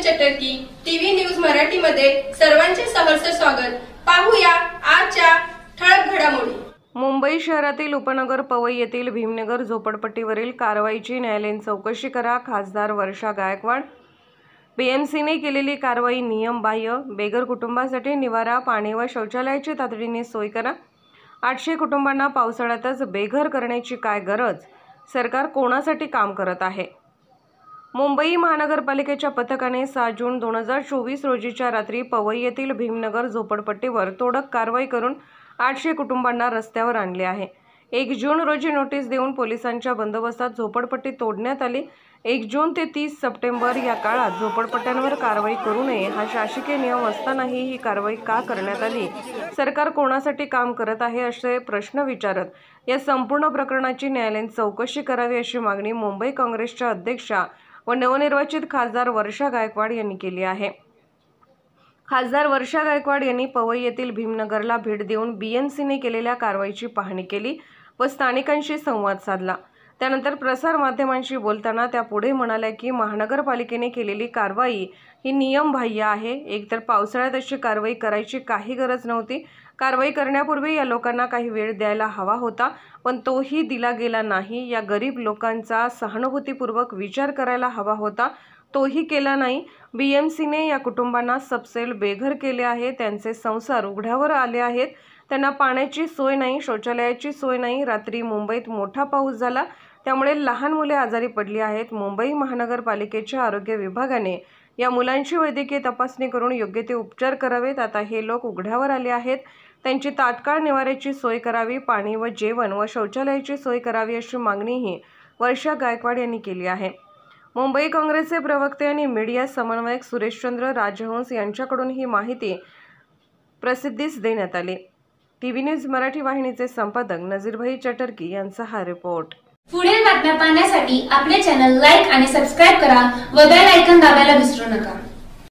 चटर्की TV news Marathi मध्ये सर्वांचे सहर्ष स्वागत। पाहूया आजच्या ठळक घडामोडी। मुंबई शहरातील उपनगर पवई येथील भीमनगर झोपडपट्टीवरील कारवाईची न्यायालयीन चौकशी करा। खासदार वर्षा गायकवाड। बीएमसीने केलेली कारवाई नियमबाह्य। बेघर कुटुंबासाठी निवारा, पाणी व शौचालयाची तातडीने सोय करा। 800 कुटुंबांना पावसाळ्यातच बेघर करण्याची काय गरज? सरकार कोणासाठी काम करत आहे? मुंबई महानगरपालिकेच्या पथकाने 6 जून 2024 रोजीच्या रात्री पवई येथील भीमनगर झोपडपट्टीवर तोडक कारवाई करून 800 कुटुंबांना रस्त्यावर आणले आहे। 1 जून रोजी नोटीस देऊन पोलिसांच्या बंदोबस्तात झोपडपट्टी तोडण्यात आली। 1 जून ते 30 सप्टेंबर या काळात झोपडपट्ट्यांवर कारवाई करू नये हा शासकीय नियम असतानाही ही कारवाई का करण्यात आली? सरकार कोणासाठी काम करत आहे असे प्रश्न विचारत या संपूर्ण प्रकरणाची न्यायालयीन चौकशी करावी अशी मागणी मुंबई काँग्रेसच्या अध्यक्षा व नवनिर्वाचित खासदार वर्षा गायकवाड यांनी केली आहे। खासदार वर्षा गायकवाड यांनी पवई येथील भीमनगरला भेट देऊन बीएमसीने केलेल्या कारवाईची पाहणी केली व स्थानिकांशी संवाद साधला। त्यानंतर प्रसार माध्यमांशी बोलताना त्या पुढे म्हणाल्या की महानगरपालिकेने केलेली कारवाई ही नियमबाह्य आहे। एकतर पावसाळ्यात अशी कारवाई करायची काही गरज नव्हती। कारवाई करण्यापूर्वी या लोकांना काही वेळ द्यायला हवा होता, पण तोही दिला गेला नाही। या गरीब लोकांचा सहानुभूतीपूर्वक विचार करायला हवा होता, तोही केला नाही। बीएमसीने या कुटुंबांना सबसेल बेघर केले आहे। त्यांचे संसार उघड्यावर आले आहेत। त्यांना पाण्याची सोय नाही, शौचालयाची सोय नाही। रात्री मुंबईत मोठा पाऊस झाला, त्यामुळे लहान मुले आजारी पडली आहेत। मुंबई महानगरपालिकेच्या आरोग्य विभागाने या मुलांची वैद्यकीय तपासणी करून योग्य ते उपचार करावेत। आता हे लोक उघड्यावर आले आहेत, त्यांची तात्काळ निवाऱ्याची सोय करावी, पाणी व जेवण व शौचालयाची सोय करावी अशी मागणीही वर्षा गायकवाड यांनी केली आहे। मुंबई काँग्रेसचे प्रवक्ते आणि मीडिया समन्वयक सुरेशचंद्र राजहंस यांच्याकडून ही माहिती प्रसिद्धीस देण्यात आली। टीव्ही न्यूज मराठी वाहिनीचे संपादक नजीरभाई चटर्की यांचा हा रिपोर्ट। पुढील बातम्या पाहण्यासाठी आपले चॅनल लाईक आणि सबस्क्राइब करा व बेल आयकॉन दाबायला विसरू नका।